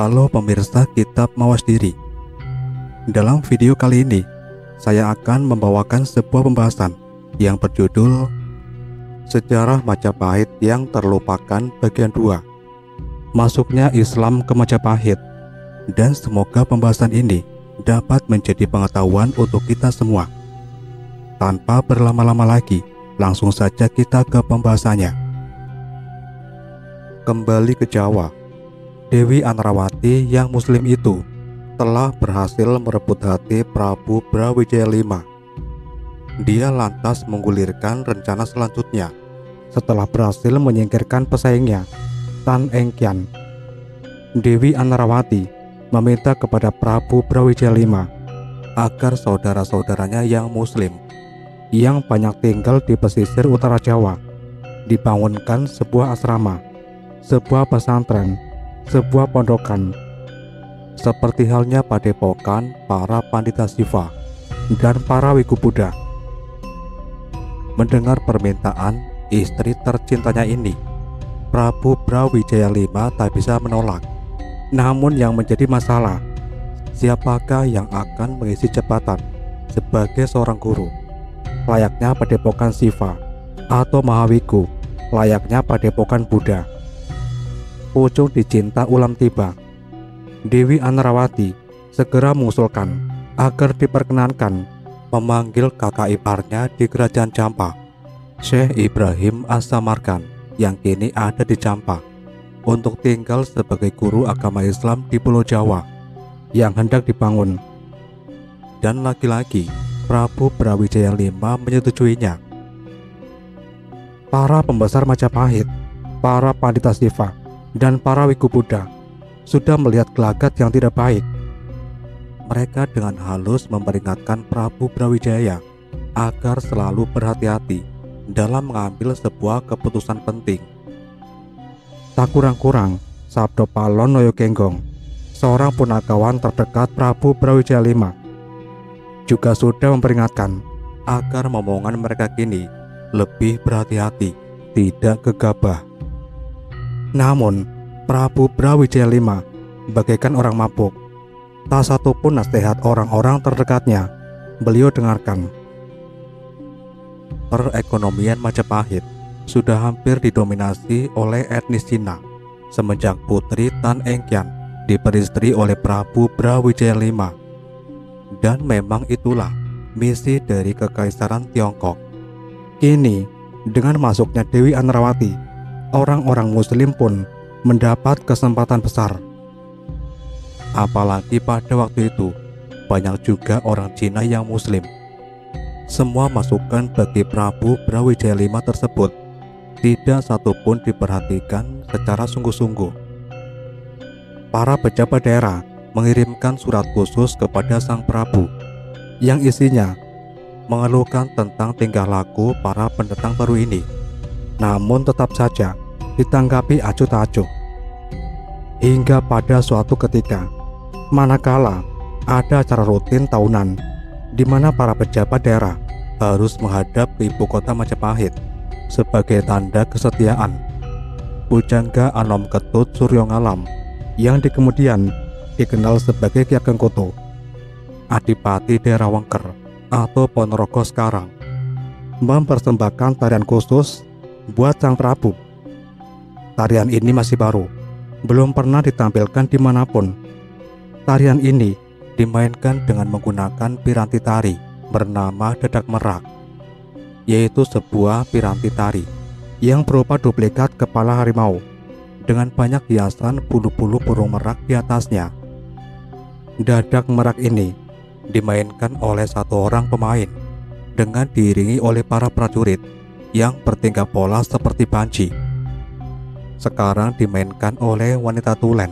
Halo pemirsa Kitab Mawas Diri. Dalam video kali ini, saya akan membawakan sebuah pembahasan yang berjudul Sejarah Majapahit yang Terlupakan Bagian 2, Masuknya Islam ke Majapahit. Dan semoga pembahasan ini dapat menjadi pengetahuan untuk kita semua. Tanpa berlama-lama lagi, langsung saja kita ke pembahasannya. Kembali ke Jawa, Dewi Anrawati yang muslim itu telah berhasil merebut hati Prabu Brawijaya V. Dia lantas menggulirkan rencana selanjutnya setelah berhasil menyingkirkan pesaingnya, Tan Engkian. Dewi Anrawati meminta kepada Prabu Brawijaya V agar saudara-saudaranya yang muslim yang banyak tinggal di pesisir utara Jawa dibangunkan sebuah asrama, sebuah pesantren, sebuah pondokan, seperti halnya padepokan para pandita Siva dan para wiku Buddha. Mendengar permintaan istri tercintanya ini, Prabu Brawijaya V tak bisa menolak. Namun yang menjadi masalah, siapakah yang akan mengisi jabatan sebagai seorang guru, layaknya padepokan Siva, atau Mahawiku, layaknya padepokan Buddha. Ujung dicinta ulam tiba. Dewi Anrawati segera mengusulkan agar diperkenankan memanggil kakak iparnya di kerajaan Campa, Syekh Ibrahim As-Samarkand, yang kini ada di Campa, untuk tinggal sebagai guru agama Islam di Pulau Jawa yang hendak dibangun. Dan lagi-lagi Prabu Brawijaya V menyetujuinya. Para pembesar Majapahit, para pandita Siva, dan para wiku Buddha sudah melihat gelagat yang tidak baik. Mereka dengan halus memperingatkan Prabu Brawijaya agar selalu berhati-hati dalam mengambil sebuah keputusan penting. Tak kurang-kurang, Sabdo Palon Noyogenggong, seorang punakawan terdekat Prabu Brawijaya V, juga sudah memperingatkan agar momongan mereka kini lebih berhati-hati, tidak gegabah. Namun, Prabu Brawijaya V bagaikan orang mabuk. Tak satupun nasihat orang-orang terdekatnya beliau dengarkan. Perekonomian Majapahit sudah hampir didominasi oleh etnis Cina semenjak putri Tan Engkian diperistri oleh Prabu Brawijaya V. Dan memang itulah misi dari Kekaisaran Tiongkok. Kini, dengan masuknya Dewi Anrawati, orang-orang muslim pun mendapat kesempatan besar. Apalagi pada waktu itu banyak juga orang Cina yang muslim. Semua masukan bagi Prabu Brawijaya V tersebut tidak satupun diperhatikan secara sungguh-sungguh. Para pejabat daerah mengirimkan surat khusus kepada sang Prabu yang isinya mengeluhkan tentang tingkah laku para pendatang baru ini. Namun tetap saja ditanggapi acuh tak acuh. Hingga pada suatu ketika, manakala ada acara rutin tahunan di mana para pejabat daerah harus menghadap ke ibu kota Majapahit sebagai tanda kesetiaan, Pujangga Anom Ketut Suryongalam yang kemudian dikenal sebagai Ki Ageng Kutu, Adipati daerah Wengker atau Ponorogo sekarang, mempersembahkan tarian khusus buat sang Prabu. Tarian ini masih baru, belum pernah ditampilkan dimanapun. Tarian ini dimainkan dengan menggunakan piranti tari bernama Dadak Merak, yaitu sebuah piranti tari yang berupa duplikat kepala harimau dengan banyak hiasan bulu-bulu burung merak di atasnya. Dadak Merak ini dimainkan oleh satu orang pemain dengan diiringi oleh para prajurit yang bertingkah pola seperti banci. Sekarang dimainkan oleh wanita tulen,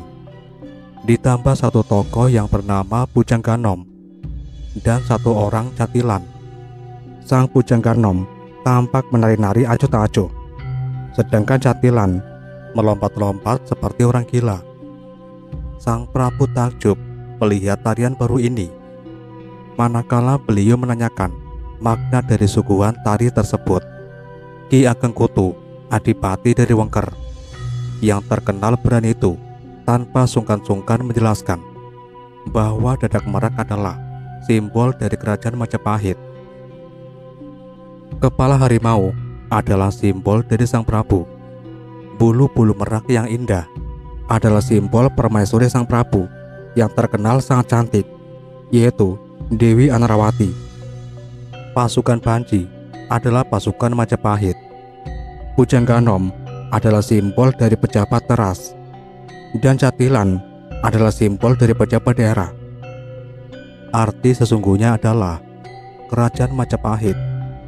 ditambah satu tokoh yang bernama Pujangga Nom dan satu orang catilan. Sang Pujangga Nom tampak menari-nari acuh tak acuh, sedangkan catilan melompat-lompat seperti orang gila. Sang Prabu takjub melihat tarian baru ini, manakala beliau menanyakan makna dari suguhan tari tersebut. Ki Ageng Kutu, Adipati dari Wengker, yang terkenal berani itu tanpa sungkan-sungkan menjelaskan bahwa Dadak Merak adalah simbol dari kerajaan Majapahit. Kepala harimau adalah simbol dari Sang Prabu. Bulu-bulu merak yang indah adalah simbol permaisuri Sang Prabu yang terkenal sangat cantik, yaitu Dewi Anarawati. Pasukan Banji adalah pasukan Majapahit. Pujangganom adalah simbol dari pejabat teras, dan Catilan adalah simbol dari pejabat daerah. Arti sesungguhnya adalah kerajaan Majapahit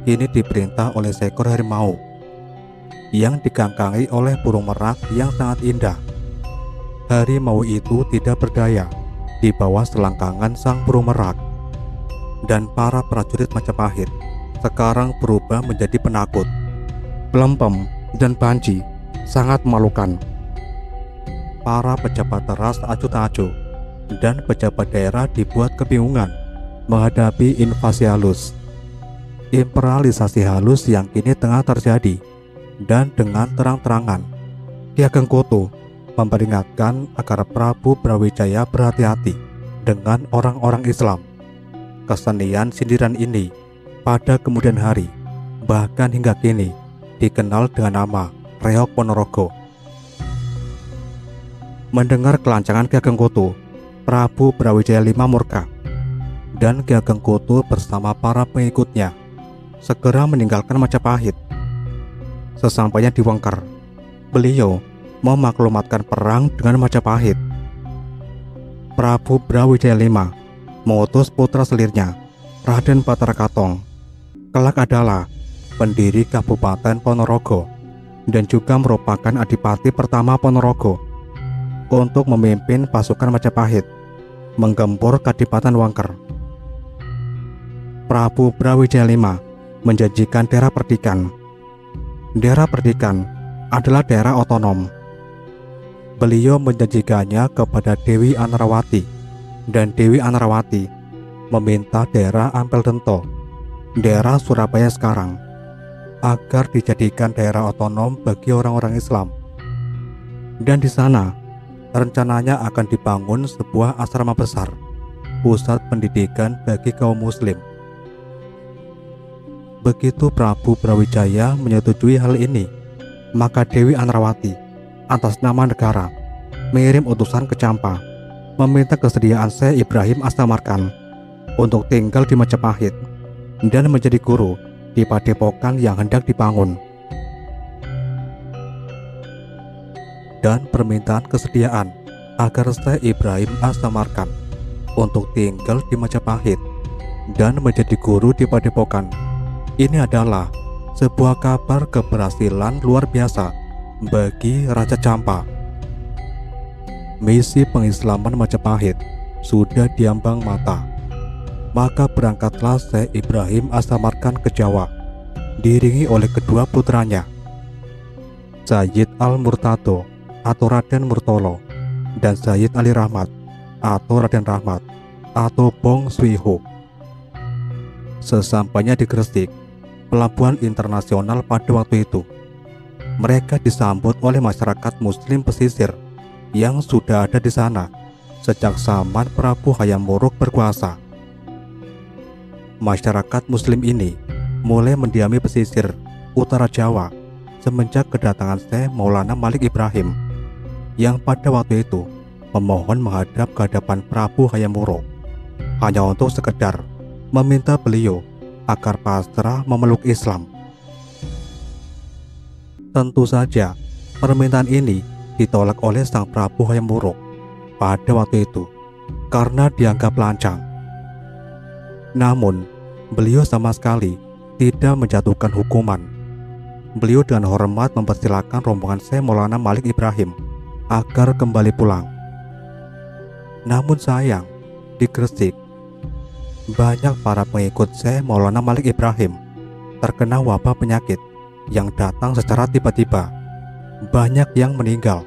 ini diperintah oleh seekor harimau yang digangkangi oleh burung merak yang sangat indah. Harimau itu tidak berdaya di bawah selangkangan sang burung merak, dan para prajurit Majapahit sekarang berubah menjadi penakut. Pelempem dan Banji sangat memalukan. Para pejabat teras acuh-acuh dan pejabat daerah dibuat kebingungan menghadapi invasi halus. Imperialisasi halus yang kini tengah terjadi, dan dengan terang-terangan Ki Ageng Kutu memperingatkan agar Prabu Brawijaya berhati-hati dengan orang-orang Islam. Kesenian sindiran ini pada kemudian hari, bahkan hingga kini, dikenal dengan nama Reog Ponorogo. Mendengar kelancangan Ki Ageng Kutu, Prabu Brawijaya V murka, dan Ki Ageng Kutu bersama para pengikutnya segera meninggalkan Majapahit. Sesampainya di Wengker, beliau memaklumatkan perang dengan Majapahit. Prabu Brawijaya V mengutus putra selirnya, Raden Batara Katong, kelak adalah pendiri Kabupaten Ponorogo dan juga merupakan adipati pertama Ponorogo, untuk memimpin pasukan Majapahit menggempur Kadipaten Wengker. Prabu Brawijaya V menjanjikan daerah Perdikan. Daerah Perdikan adalah daerah otonom. Beliau menjanjikannya kepada Dewi Anarawati, dan Dewi Anarawati meminta daerah Ampel Dento, daerah Surabaya sekarang, agar dijadikan daerah otonom bagi orang-orang Islam. Dan di sana rencananya akan dibangun sebuah asrama besar, pusat pendidikan bagi kaum muslim. Begitu Prabu Brawijaya menyetujui hal ini, maka Dewi Anarawati atas nama negara mengirim utusan ke Campa meminta kesediaan Syekh Ibrahim As-Samarkand untuk tinggal di Majapahit dan menjadi guru di padepokan yang hendak dibangun. Dan permintaan kesediaan agar Syekh Ibrahim As-Samarkand untuk tinggal di Majapahit dan menjadi guru di padepokan ini adalah sebuah kabar keberhasilan luar biasa bagi Raja Campa. Misi pengislaman Majapahit sudah diambang mata. Maka berangkatlah Syekh Ibrahim As-Samarkand ke Jawa, diiringi oleh kedua putranya, Sayyid Al-Murtado atau Raden Murtolo, dan Sayyid Ali Rahmat atau Raden Rahmat atau Bong Swiho. Sesampainya di Gresik, pelabuhan internasional pada waktu itu, mereka disambut oleh masyarakat muslim pesisir yang sudah ada di sana sejak zaman Prabu Hayam Wuruk berkuasa. Masyarakat muslim ini mulai mendiami pesisir utara Jawa semenjak kedatangan Syekh Maulana Malik Ibrahim, yang pada waktu itu memohon menghadap ke hadapan Prabu Hayam Wuruk hanya untuk sekedar meminta beliau agar pasrah memeluk Islam. Tentu saja permintaan ini ditolak oleh Sang Prabu Hayam Wuruk pada waktu itu karena dianggap lancang. Namun beliau sama sekali tidak menjatuhkan hukuman. Beliau dengan hormat mempersilahkan rombongan Syekh Maulana Malik Ibrahim agar kembali pulang. Namun sayang, di Gresik banyak para pengikut Syekh Maulana Malik Ibrahim terkena wabah penyakit yang datang secara tiba-tiba. Banyak yang meninggal,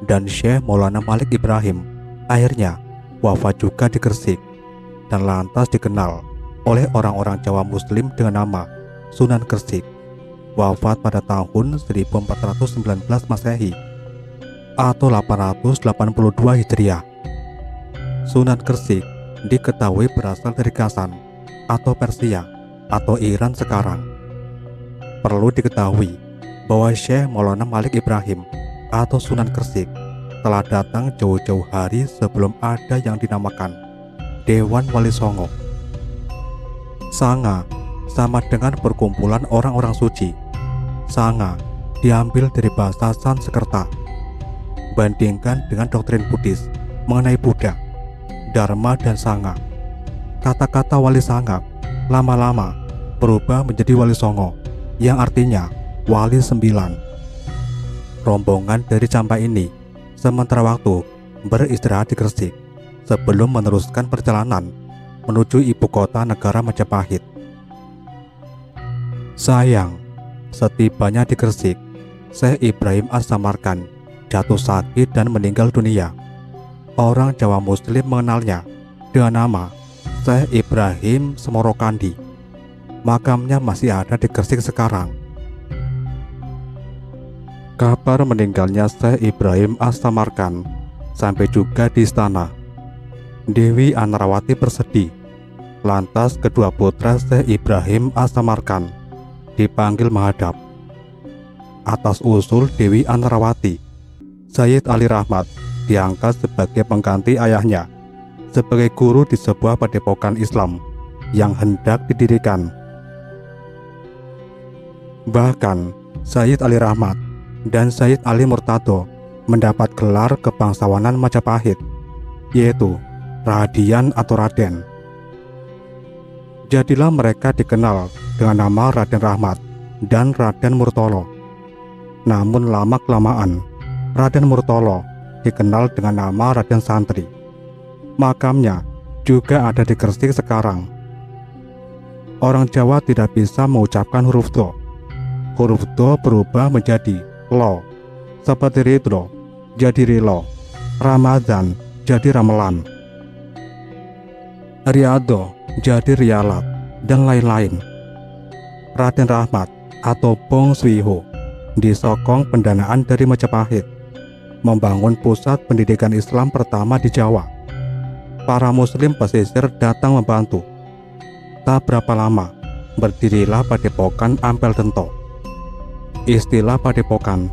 dan Syekh Maulana Malik Ibrahim akhirnya wafat juga di Gresik, dan lantas dikenal oleh orang-orang Jawa Muslim dengan nama Sunan Gresik. Wafat pada tahun 1419 Masehi. atau 882 Hijriah. Sunan Gresik diketahui berasal dari Ghassan atau Persia atau Iran sekarang. Perlu diketahui bahwa Syekh Maulana Malik Ibrahim atau Sunan Gresik telah datang jauh-jauh hari sebelum ada yang dinamakan Dewan Wali Songo. Sanga sama dengan perkumpulan orang-orang suci. Sanga diambil dari bahasa Sanskerta. Bandingkan dengan doktrin Buddhis mengenai Buddha, Dharma, dan Sangha. Kata-kata Wali Sangha lama-lama berubah menjadi Wali Songo, yang artinya Wali 9. Rombongan dari Campai ini sementara waktu beristirahat di Gresik sebelum meneruskan perjalanan menuju ibu kota negara Majapahit. Sayang, setibanya di Gresik, Syekh Ibrahim As-Samarkand jatuh sakit dan meninggal dunia. Orang Jawa Muslim mengenalnya dengan nama Syekh Ibrahim Semorokandi. Makamnya masih ada di Gresik sekarang. Kabar meninggalnya Syekh Ibrahim As-Samarkand sampai juga di istana. Dewi Anarawati bersedih. Lantas kedua putra Syekh Ibrahim As-Samarkand dipanggil menghadap. Atas usul Dewi Anarawati, Sayyid Ali Rahmat diangkat sebagai pengganti ayahnya sebagai guru di sebuah padepokan Islam yang hendak didirikan. Bahkan Sayyid Ali Rahmat dan Sayyid Ali Murtado mendapat gelar kebangsawanan Majapahit, yaitu Radian atau Raden. Jadilah mereka dikenal dengan nama Raden Rahmat dan Raden Murtolo. Namun lama-kelamaan Raden Murtolo dikenal dengan nama Raden Santri. Makamnya juga ada di Gresik sekarang. Orang Jawa tidak bisa mengucapkan huruf do. Huruf do berubah menjadi lo, seperti ridho jadi rilo, Ramadan jadi ramelan, Riyado jadi rialat, dan lain-lain. Raden Rahmat atau Bong Swiho disokong pendanaan dari Majapahit, membangun pusat pendidikan Islam pertama di Jawa. Para Muslim pesisir datang membantu. Tak berapa lama, berdirilah Padepokan Ampel Dento. Istilah padepokan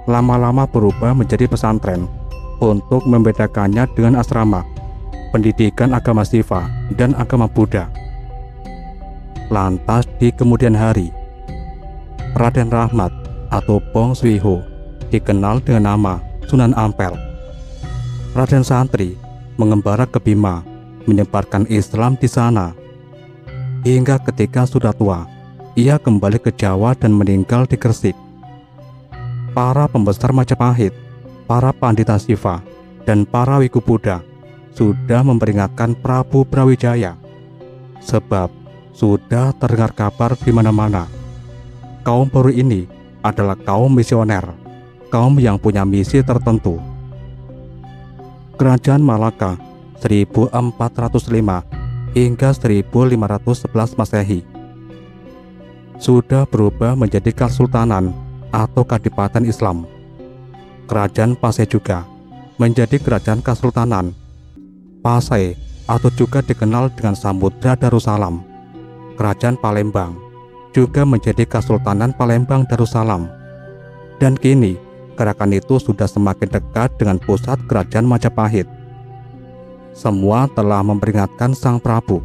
lama-lama berubah menjadi pesantren untuk membedakannya dengan asrama, pendidikan agama Siva dan agama Buddha. Lantas di kemudian hari, Raden Rahmat atau Bong Swiho dikenal dengan nama Sunan Ampel. Raden Santri mengembara ke Bima, menyebarkan Islam di sana. Hingga ketika sudah tua, ia kembali ke Jawa dan meninggal di Gresik. Para pembesar Majapahit, para pandita Siva, dan para wiku Buddha sudah memperingatkan Prabu Brawijaya, sebab sudah terdengar kabar di mana-mana. Kaum baru ini adalah kaum misioner, kaum yang punya misi tertentu. Kerajaan Malaka 1405 hingga 1511 Masehi sudah berubah menjadi Kesultanan atau Kadipaten Islam. Kerajaan Pasai juga menjadi Kerajaan Kesultanan. Pasai atau juga dikenal dengan Samudra Darussalam. Kerajaan Palembang juga menjadi Kesultanan Palembang Darussalam. Dan kini gerakan itu sudah semakin dekat dengan pusat kerajaan Majapahit. Semua telah memperingatkan Sang Prabu.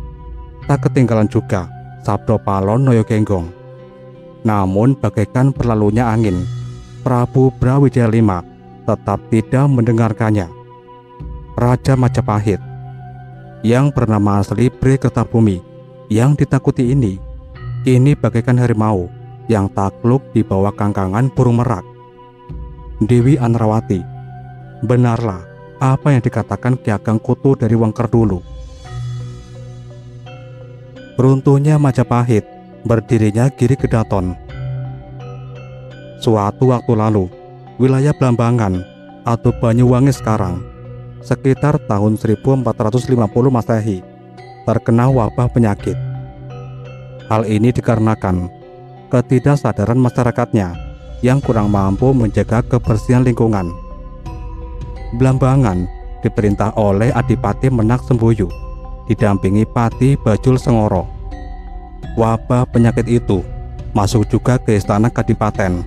Tak ketinggalan juga Sabdo Palon Noyogenggong. Namun bagaikan berlalunya angin, Prabu Brawijaya V tetap tidak mendengarkannya. Raja Majapahit yang bernama asli Bri Kertabumi yang ditakuti ini kini bagaikan harimau yang takluk di bawah kangkangan burung merak. Dewi Anarawati, benarlah apa yang dikatakan Ki Ageng Kutu dari Wengker dulu. Runtuhnya Majapahit, berdirinya Giri Kedaton. Suatu waktu lalu, wilayah Blambangan atau Banyuwangi sekarang, sekitar tahun 1450 Masehi, terkena wabah penyakit. Hal ini dikarenakan ketidaksadaran masyarakatnya yang kurang mampu menjaga kebersihan lingkungan. Blambangan diperintah oleh Adipati Menak Semboyo, didampingi Pati Bajul Sengoro. Wabah penyakit itu masuk juga ke istana Kadipaten.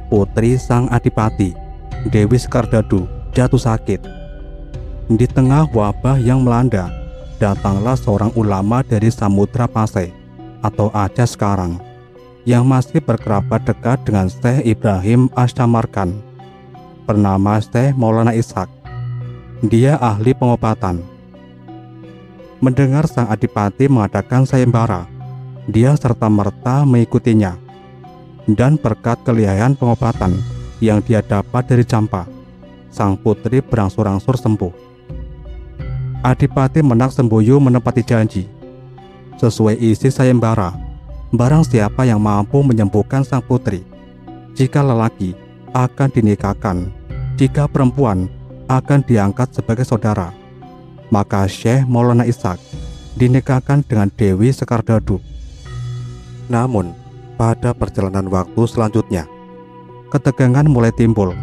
Putri sang Adipati, Dewi Sekardadu, jatuh sakit. Di tengah wabah yang melanda, datanglah seorang ulama dari Samudra Pasai atau Aceh sekarang, yang masih berkerabat dekat dengan Syekh Ibrahim Asyamarkan, bernama Syekh Maulana Ishak. Dia ahli pengobatan. Mendengar sang Adipati mengadakan sayembara, dia serta-merta mengikutinya. Dan berkat kelihayan pengobatan yang dia dapat dari Campa, sang putri berangsur-angsur sembuh. Adipati Menak Semboyo menepati janji. Sesuai isi sayembara, barang siapa yang mampu menyembuhkan sang putri, jika lelaki akan dinikahkan, jika perempuan akan diangkat sebagai saudara. Maka Syekh Maulana Ishak dinikahkan dengan Dewi Sekardadu. Namun, pada perjalanan waktu selanjutnya, ketegangan mulai timbul.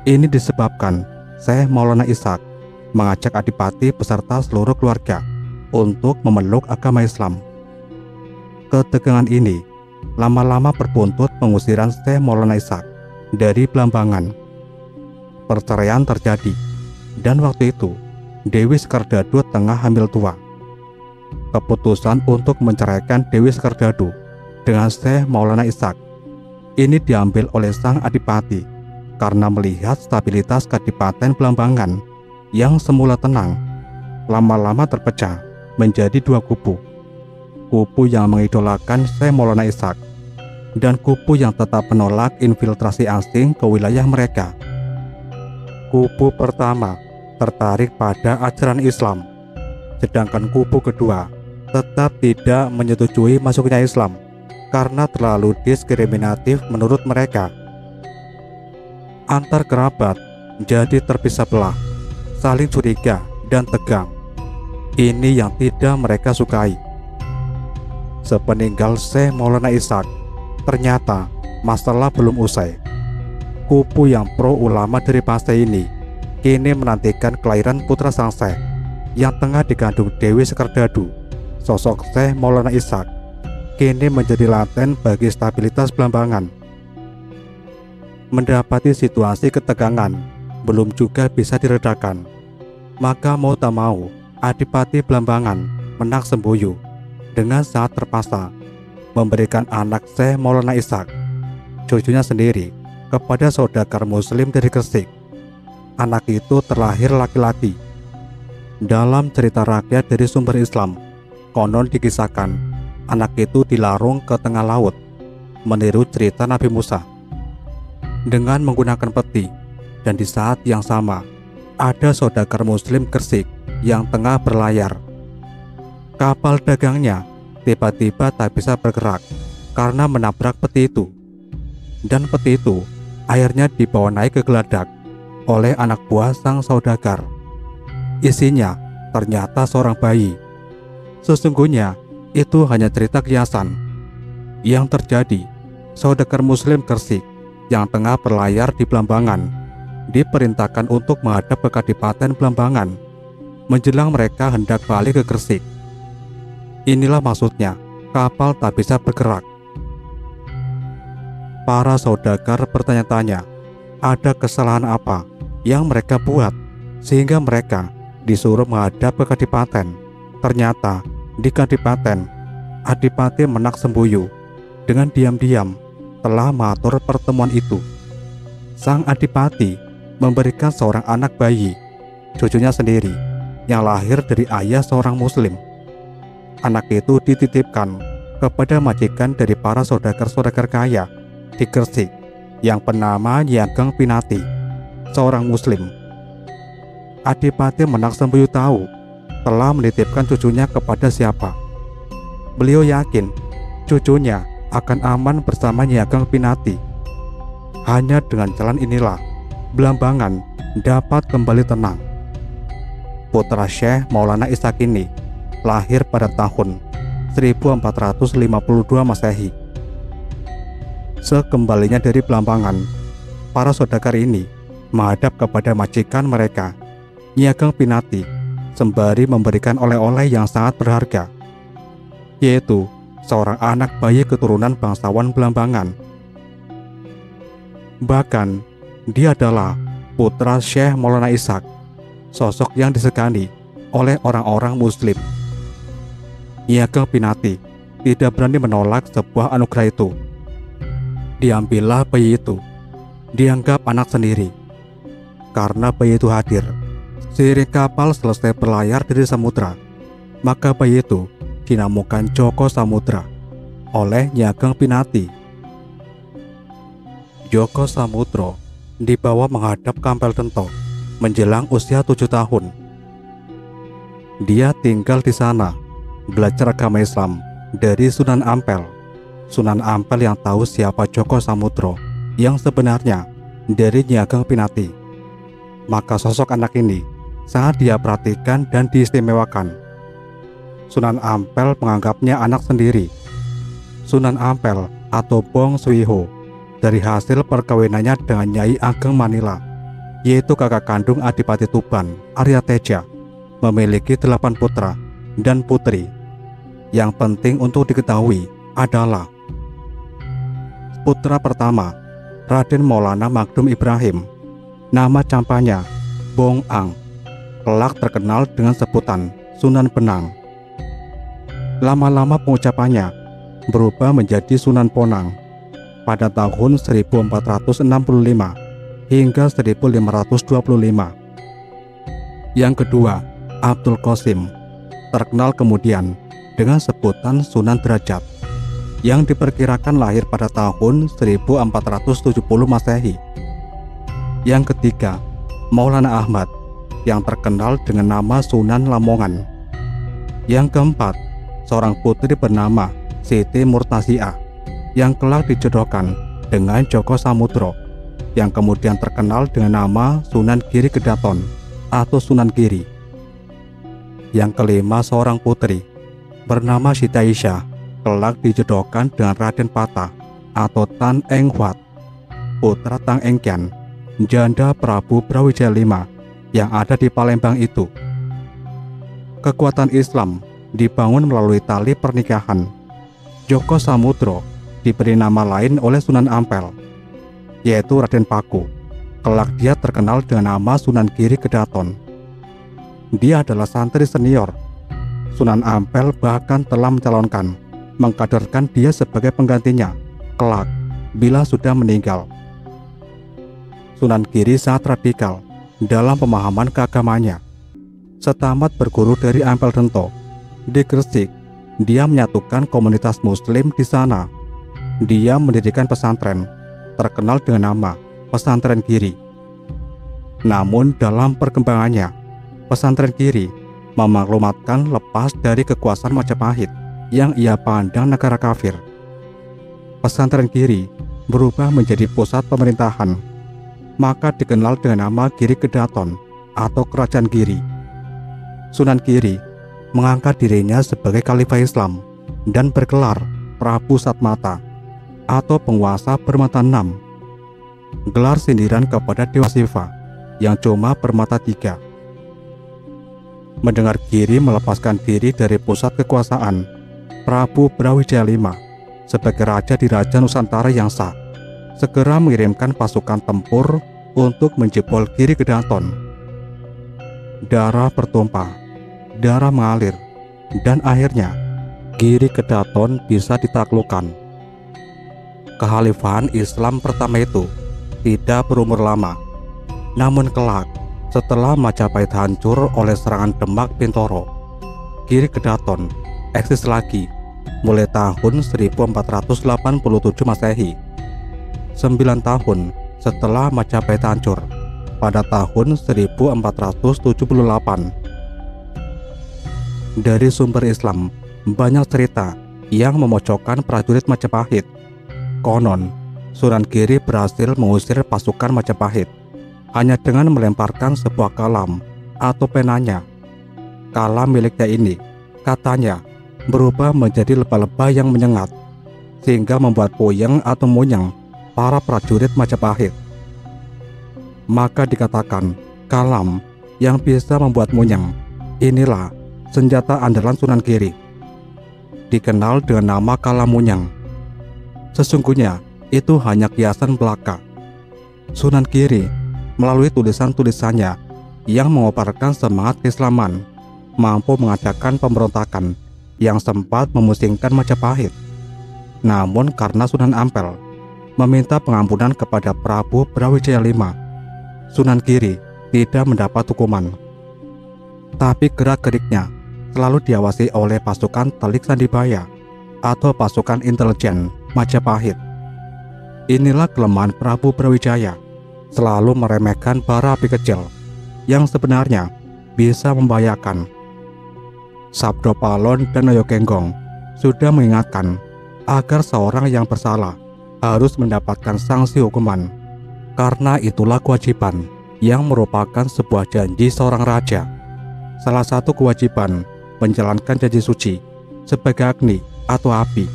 Ini disebabkan Syekh Maulana Ishak mengajak Adipati beserta seluruh keluarga untuk memeluk agama Islam. Ketegangan ini lama-lama berbuntut pengusiran Syekh Maulana Ishak dari Blambangan. Perceraian terjadi, dan waktu itu Dewi Sekardadu tengah hamil tua. Keputusan untuk menceraikan Dewi Sekardadu dengan Syekh Maulana Ishak ini diambil oleh sang Adipati karena melihat stabilitas Kadipaten Blambangan yang semula tenang, lama-lama terpecah menjadi dua kubu. Kubu yang mengidolakan Syekh Maulana Ishak dan kubu yang tetap menolak infiltrasi asing ke wilayah mereka. Kubu pertama tertarik pada ajaran Islam, sedangkan kubu kedua tetap tidak menyetujui masuknya Islam karena terlalu diskriminatif menurut mereka. Antar kerabat jadi terpisah belah, saling curiga dan tegang. Ini yang tidak mereka sukai. Sepeninggal Syekh Maulana Ishak, ternyata masalah belum usai. Kubu yang pro ulama dari Pasai ini kini menantikan kelahiran putra sang Syekh yang tengah dikandung Dewi Sekardadu. Sosok Syekh Maulana Ishak kini menjadi laten bagi stabilitas Blambangan. Mendapati situasi ketegangan belum juga bisa diredakan, maka mau tak mau Adipati Blambangan Menak Semboyo dengan sangat terpaksa memberikan anak Syekh Maulana Ishak, cucunya sendiri, kepada saudagar muslim dari Gresik. Anak itu terlahir laki-laki. Dalam cerita rakyat dari sumber Islam, konon dikisahkan anak itu dilarung ke tengah laut, meniru cerita Nabi Musa dengan menggunakan peti. Dan di saat yang sama ada saudagar muslim Gresik yang tengah berlayar. Kapal dagangnya tiba-tiba tak bisa bergerak karena menabrak peti itu, dan peti itu akhirnya dibawa naik ke geladak oleh anak buah sang saudagar. Isinya ternyata seorang bayi. Sesungguhnya itu hanya cerita kiasan. Yang terjadi, saudagar muslim Gresik yang tengah berlayar di Blambangan diperintahkan untuk menghadap ke Kadipaten Blambangan menjelang mereka hendak balik ke Gresik. Inilah maksudnya kapal tak bisa bergerak. Para saudagar bertanya-tanya, ada kesalahan apa yang mereka buat sehingga mereka disuruh menghadap ke Kadipaten. Ternyata di Kadipaten, Adipati Menak Semboyo dengan diam-diam telah mengatur pertemuan itu. Sang Adipati memberikan seorang anak bayi, cucunya sendiri, yang lahir dari ayah seorang muslim. Anak itu dititipkan kepada majikan dari para saudagar-saudagar kaya di Gresik yang bernama Nyi Ageng Pinati, seorang muslim. Adipati Menak Semboyo tahu telah menitipkan cucunya kepada siapa. Beliau yakin cucunya akan aman bersama Nyi Ageng Pinati. Hanya dengan jalan inilah Blambangan dapat kembali tenang. Putra Syekh Maulana Ishak ini lahir pada tahun 1452 Masehi. Sekembalinya dari Blambangan, para saudagar ini menghadap kepada majikan mereka, Nyi Ageng Pinati, sembari memberikan oleh-oleh yang sangat berharga, yaitu seorang anak bayi keturunan bangsawan Belambangan. Bahkan, dia adalah putra Syekh Maulana Ishaq, sosok yang disegani oleh orang-orang Muslim. Nyi Ageng Pinati tidak berani menolak sebuah anugerah itu. Diambillah bayi itu, dianggap anak sendiri. Karena bayi itu hadir, seiring kapal selesai berlayar dari samudra, maka bayi itu dinamakan Joko Samudra oleh Nyi Ageng Pinati. Joko Samudro dibawa menghadap Kampel Dento menjelang usia 7 tahun. Dia tinggal di sana, belajar agama Islam dari Sunan Ampel. Sunan Ampel yang tahu siapa Joko Samudro yang sebenarnya dari Nyi Ageng Pinati. Maka sosok anak ini sangat dia perhatikan dan diistimewakan. Sunan Ampel menganggapnya anak sendiri. Sunan Ampel atau Bong Swiho dari hasil perkawinannya dengan Nyai Ageng Manila, yaitu kakak kandung Adipati Tuban, Arya Teja, memiliki 8 putra dan putri. Yang penting untuk diketahui adalah putra pertama, Raden Maulana Magdum Ibrahim, nama campanya Bong Ang, kelak terkenal dengan sebutan Sunan Benang. Lama-lama pengucapannya berubah menjadi Sunan Ponang pada tahun 1465 hingga 1525. Yang kedua, Abdul Qasim, terkenal kemudian dengan sebutan Sunan Derajat, yang diperkirakan lahir pada tahun 1470 Masehi. Yang ketiga, Maulana Ahmad, yang terkenal dengan nama Sunan Lamongan. Yang keempat, seorang putri bernama Siti Murtasiah, yang kelak dijodohkan dengan Joko Samudro, yang kemudian terkenal dengan nama Sunan Giri Kedaton atau Sunan Giri. Yang kelima, seorang putri bernama Siti Aisyah, kelak dijodohkan dengan Raden Patah atau Tan Eng Huat, putra Tang Engkian, janda Prabu Brawijaya V yang ada di Palembang itu. Kekuatan Islam dibangun melalui tali pernikahan. Joko Samudro diberi nama lain oleh Sunan Ampel, yaitu Raden Paku. Kelak dia terkenal dengan nama Sunan Giri Kedaton. Dia adalah santri senior. Sunan Ampel bahkan telah mengkaderkan dia sebagai penggantinya kelak bila sudah meninggal. Sunan Giri sangat radikal dalam pemahaman keagamannya. Setamat berguru dari Ampel Dento di Gresik, dia menyatukan komunitas Muslim di sana. Dia mendirikan pesantren terkenal dengan nama Pesantren Giri. Namun dalam perkembangannya, Pesantren Giri memaklumatkan lepas dari kekuasaan Majapahit yang ia pandang negara kafir. Pesantren Giri berubah menjadi pusat pemerintahan, maka dikenal dengan nama Giri Kedaton atau Kerajaan Giri. Sunan Giri mengangkat dirinya sebagai Khalifah Islam dan bergelar Prabu Satmata atau penguasa bermata 6, gelar sindiran kepada Dewa Siva yang cuma bermata 3. Mendengar Giri melepaskan diri dari pusat kekuasaan, Prabu Brawijaya V sebagai raja di Raja Nusantara yang sah segera mengirimkan pasukan tempur untuk menjebol Giri Kedaton. Darah bertumpah, darah mengalir, dan akhirnya Giri Kedaton bisa ditaklukkan. Kekhalifahan Islam pertama itu tidak berumur lama, namun kelak setelah Majapahit hancur oleh serangan Demak Bintoro, Giri Kedaton eksis lagi mulai tahun 1487 Masehi, 9 tahun setelah Majapahit hancur pada tahun 1478. Dari sumber Islam banyak cerita yang memojokkan prajurit Majapahit. Konon, Sunan Giri berhasil mengusir pasukan Majapahit hanya dengan melemparkan sebuah kalam atau penanya. Kalam miliknya ini, katanya, berubah menjadi lebah-lebah yang menyengat, sehingga membuat puyeng atau munyeng para prajurit Majapahit. maka dikatakan kalam yang bisa membuat munyeng. Inilah senjata andalan Sunan Giri, dikenal dengan nama kalam munyeng. Sesungguhnya itu hanya kiasan belaka. Sunan Giri melalui tulisan-tulisannya yang mengobarkan semangat keislaman mampu mengadakan pemberontakan yang sempat memusingkan Majapahit. Namun karena Sunan Ampel meminta pengampunan kepada Prabu Brawijaya V, Sunan Giri tidak mendapat hukuman. Tapi gerak-geriknya selalu diawasi oleh pasukan Telik Sandibaya atau pasukan intelijen Majapahit. Inilah kelemahan Prabu Brawijaya, selalu meremehkan bara api kecil yang sebenarnya bisa membahayakan. Sabdo Palon dan Noyo Kenggong sudah mengingatkan agar seorang yang bersalah harus mendapatkan sanksi hukuman. Karena itulah kewajiban yang merupakan sebuah janji seorang raja. Salah satu kewajiban menjalankan janji suci sebagai agni atau api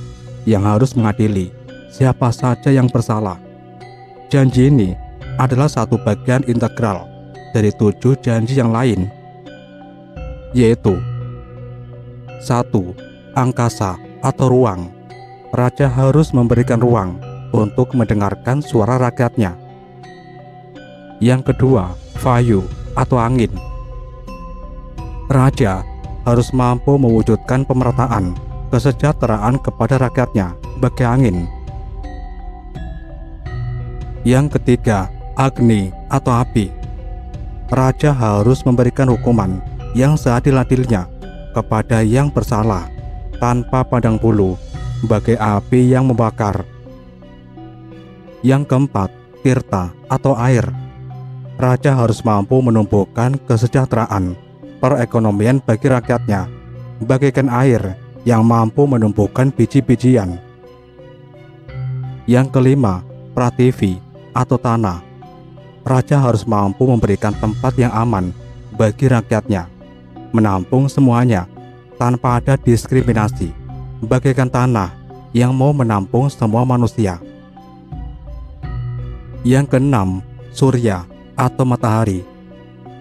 yang harus mengadili siapa saja yang bersalah. Janji ini adalah satu bagian integral dari 7 janji yang lain, yaitu 1. Angkasa atau ruang. Raja harus memberikan ruang untuk mendengarkan suara rakyatnya. Yang kedua, vayu atau angin. Raja harus mampu mewujudkan pemerataan kesejahteraan kepada rakyatnya sebagai angin. Yang ketiga, agni atau api. Raja harus memberikan hukuman yang seadil-adilnya kepada yang bersalah tanpa pandang bulu, bagai api yang membakar. Yang keempat, tirta atau air. Raja harus mampu menumbuhkan kesejahteraan perekonomian bagi rakyatnya, bagaikan air yang mampu menumbuhkan biji-bijian. Yang kelima, prativi atau tanah. Raja harus mampu memberikan tempat yang aman bagi rakyatnya, menampung semuanya tanpa ada diskriminasi, bagaikan tanah yang mau menampung semua manusia. Yang keenam, surya atau matahari.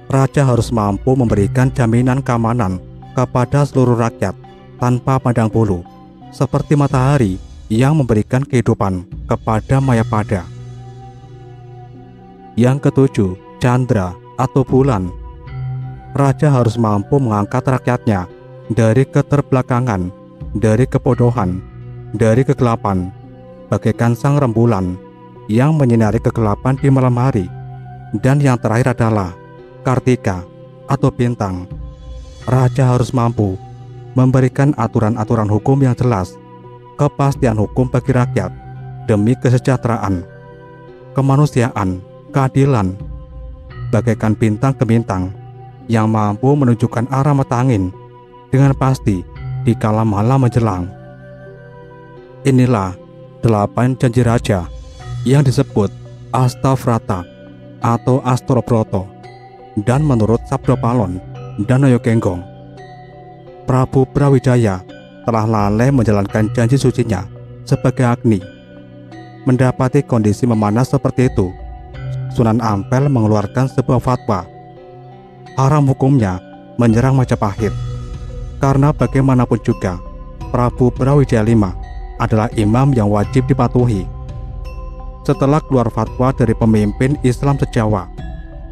Raja harus mampu memberikan jaminan keamanan kepada seluruh rakyat tanpa pandang bulu, seperti matahari yang memberikan kehidupan kepada Mayapada. Yang ketujuh, candra atau bulan. Raja harus mampu mengangkat rakyatnya dari keterbelakangan, dari kebodohan, dari kegelapan, bagaikan sang rembulan yang menyinari kegelapan di malam hari. Dan yang terakhir adalah Kartika atau bintang. Raja harus mampu memberikan aturan-aturan hukum yang jelas, kepastian hukum bagi rakyat demi kesejahteraan, kemanusiaan, keadilan, bagaikan bintang ke bintang yang mampu menunjukkan arah mata angin dengan pasti di kala malam menjelang. Inilah 8 janji raja yang disebut Astavrata atau Astrobroto, dan menurut Sabdo Palon dan Noyo Kenggong, Prabu Brawijaya telah lalai menjalankan janji sucinya sebagai agni. Mendapati kondisi memanas seperti itu, Sunan Ampel mengeluarkan sebuah fatwa. Haram hukumnya menyerang Majapahit, karena bagaimanapun juga Prabu Brawijaya V adalah imam yang wajib dipatuhi. Setelah keluar fatwa dari pemimpin Islam se-Jawa,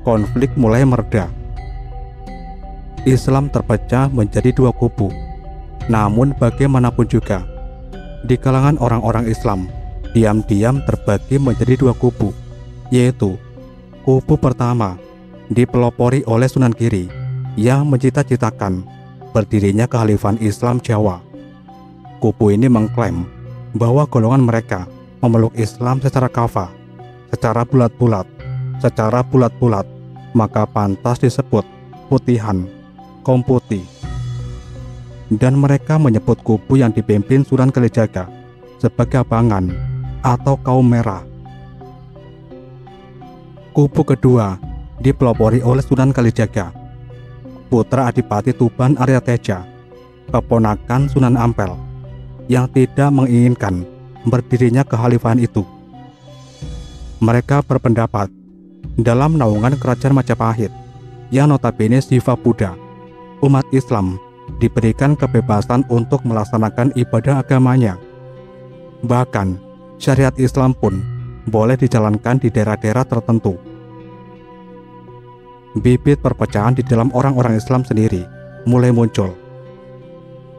konflik mulai mereda. Islam terpecah menjadi 2 kubu. Namun bagaimanapun juga, di kalangan orang-orang Islam diam-diam terbagi menjadi 2 kubu, yaitu kubu pertama dipelopori oleh Sunan Giri yang mencita-citakan berdirinya kekhalifahan Islam Jawa. Kubu ini mengklaim bahwa golongan mereka memeluk Islam secara kafah, secara bulat-bulat, maka pantas disebut putihan, kaum putih. Dan mereka menyebut kubu yang dipimpin Sunan Kalijaga sebagai abangan atau kaum merah. Kubu kedua dipelopori oleh Sunan Kalijaga, putra Adipati Tuban Aryateja, keponakan Sunan Ampel, yang tidak menginginkan berdirinya kekhalifahan itu. Mereka berpendapat dalam naungan kerajaan Majapahit yang notabene Siva Buddha. Umat Islam diberikan kebebasan untuk melaksanakan ibadah agamanya. Bahkan syariat Islam pun boleh dijalankan di daerah-daerah tertentu. Bibit perpecahan di dalam orang-orang Islam sendiri mulai muncul.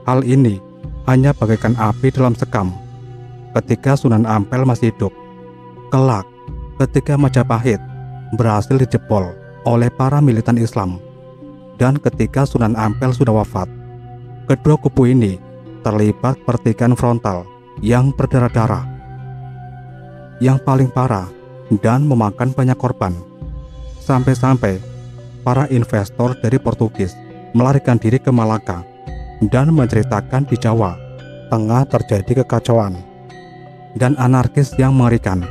Hal ini hanya bagaikan api dalam sekam ketika Sunan Ampel masih hidup. Kelak, ketika Majapahit berhasil dijebol oleh para militan Islam, dan ketika Sunan Ampel sudah wafat, kedua kubu ini terlibat pertikaian frontal yang berdarah-darah, yang paling parah dan memakan banyak korban. Sampai-sampai para investor dari Portugis melarikan diri ke Malaka dan menceritakan di Jawa tengah terjadi kekacauan dan anarkis yang mengerikan.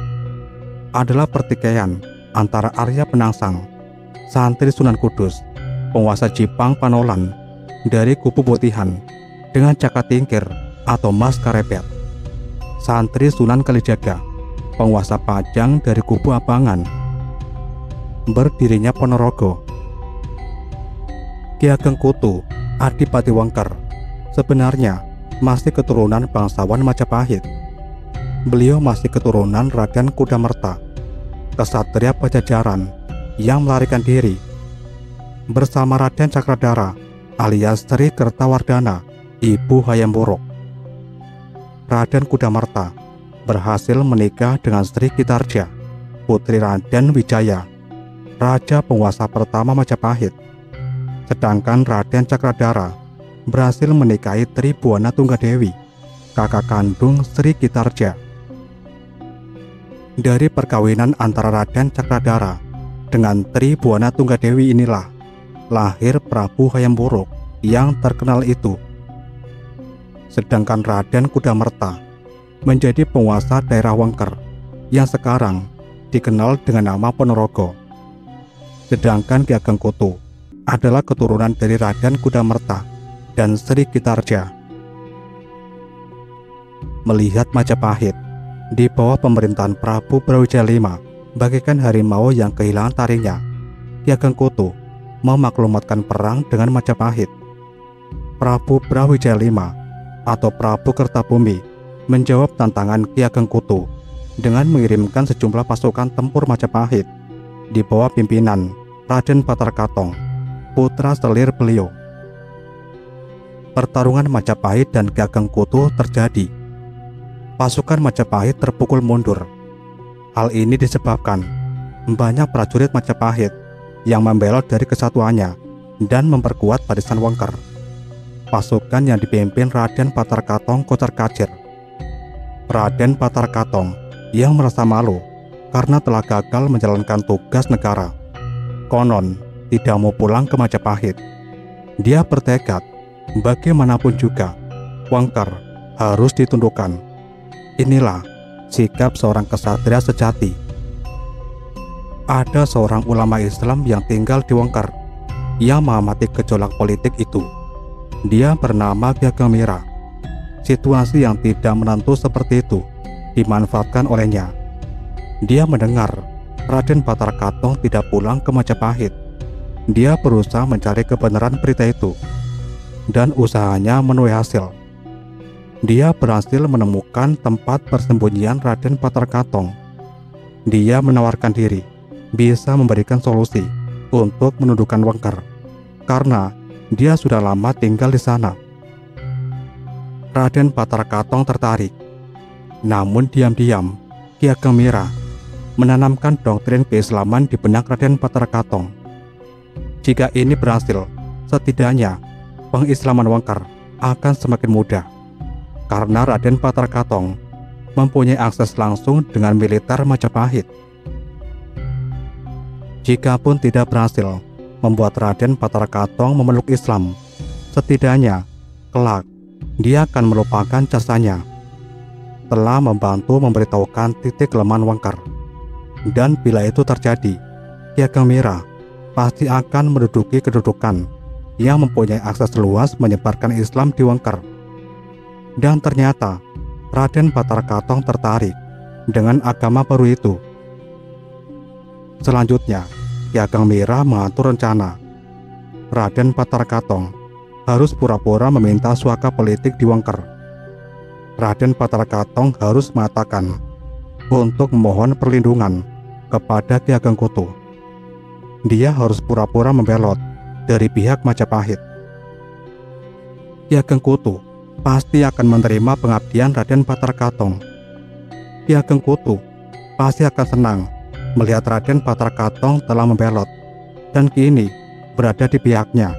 Adalah pertikaian antara Arya Penangsang, santri Sunan Kudus, penguasa Jipang Panolan dari kubu Botihan, dengan Caka Tingkir atau Mas Karebet, santri Sunan Kalijaga, penguasa Pajang dari kubu Abangan. Berdirinya Ponorogo. Ki Ageng Kutu Adipati Wengker sebenarnya masih keturunan bangsawan Majapahit. Beliau masih keturunan Raden Kudamerta, kesatria Pajajaran yang melarikan diri bersama Raden Cakradara alias Sri Kertawardhana, ibu Hayam Wuruk. Raden Kudamerta berhasil menikah dengan Sri Kitarja, putri Raden Wijaya, raja penguasa pertama Majapahit. Sedangkan Raden Cakradara berhasil menikahi Tri Buana Tunggadewi, kakak kandung Sri Kitarja. Dari perkawinan antara Raden Cakradara dengan Tri Buana Tunggadewi inilah lahir Prabu Hayam Wuruk yang terkenal itu. Sedangkan Raden Kudamerta menjadi penguasa daerah Wengker yang sekarang dikenal dengan nama Ponorogo. Sedangkan Ki Ageng Kutu adalah keturunan dari Raden Kudamerta dan Sri Kitarja. Melihat Majapahit di bawah pemerintahan Prabu Brawijaya V bagaikan harimau yang kehilangan taringnya, Ki Ageng Kutu memaklumatkan perang dengan Majapahit. Prabu Brawijaya V atau Prabu Kertabumi menjawab tantangan Ki Ageng Kutu dengan mengirimkan sejumlah pasukan tempur Majapahit di bawah pimpinan Raden Patar Katong, putra selir beliau. Pertarungan Majapahit dan Ki Ageng Kutu terjadi. Pasukan Majapahit terpukul mundur. Hal ini disebabkan banyak prajurit Majapahit yang membelot dari kesatuannya dan memperkuat barisan Wengker. Pasukan yang dipimpin Raden Patar Katong kocar-kacir. Raden Patar Katong yang merasa malu karena telah gagal menjalankan tugas negara, konon tidak mau pulang ke Majapahit. Dia bertekad bagaimanapun juga Wengker harus ditundukkan. Inilah sikap seorang kesatria sejati. Ada seorang ulama Islam yang tinggal di Wengker yang mengamati gejolak politik itu. Dia bernama Ki Ageng Mira. Situasi yang tidak menentu seperti itu dimanfaatkan olehnya. Dia mendengar Raden Patar Katong tidak pulang ke Majapahit. Dia berusaha mencari kebenaran berita itu, dan usahanya menuai hasil. Dia berhasil menemukan tempat persembunyian Raden Patar Katong. Dia menawarkan diri bisa memberikan solusi untuk menundukkan Wengker karena dia sudah lama tinggal di sana. Raden Patar Katong tertarik. Namun diam-diam Ki Ageng Mira menanamkan doktrin keislaman di benak Raden Patar Katong. Jika ini berhasil, setidaknya pengislaman Wengker akan semakin mudah, karena Raden Patar Katong mempunyai akses langsung dengan militer Majapahit. Jikapun tidak berhasil membuat Raden Patar Katong memeluk Islam, setidaknya kelak dia akan melupakan jasanya telah membantu memberitahukan titik kelemahan Wengker. Dan bila itu terjadi, Ki Ageng Mira pasti akan menduduki kedudukan yang mempunyai akses luas menyebarkan Islam di Wengker. Dan ternyata Raden Patar Katong tertarik dengan agama baru itu. Selanjutnya, Ki Ageng Mira mengatur rencana. Raden Patarkatong harus pura-pura meminta suaka politik di Wengker. Raden Patarkatong harus mengatakan untuk memohon perlindungan kepada Ki Ageng Kutu. Dia harus pura-pura membelot dari pihak Majapahit. Ki Ageng Kutu pasti akan menerima pengabdian Raden Patarkatong. Ki Ageng Kutu pasti akan senang melihat Raden Patarkatong telah membelot dan kini berada di pihaknya.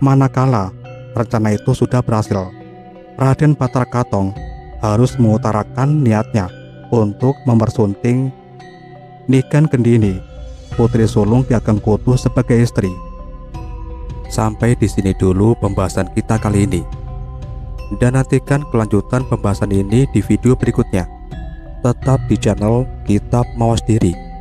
Manakala rencana itu sudah berhasil, Raden Patarkatong harus mengutarakan niatnya untuk mempersunting Niken Gendini, putri sulung Ki Ageng Kutu sebagai istri. Sampai di sini dulu pembahasan kita kali ini. Dan nantikan kelanjutan pembahasan ini di video berikutnya. Tetap di channel Kitab Mawas Diri.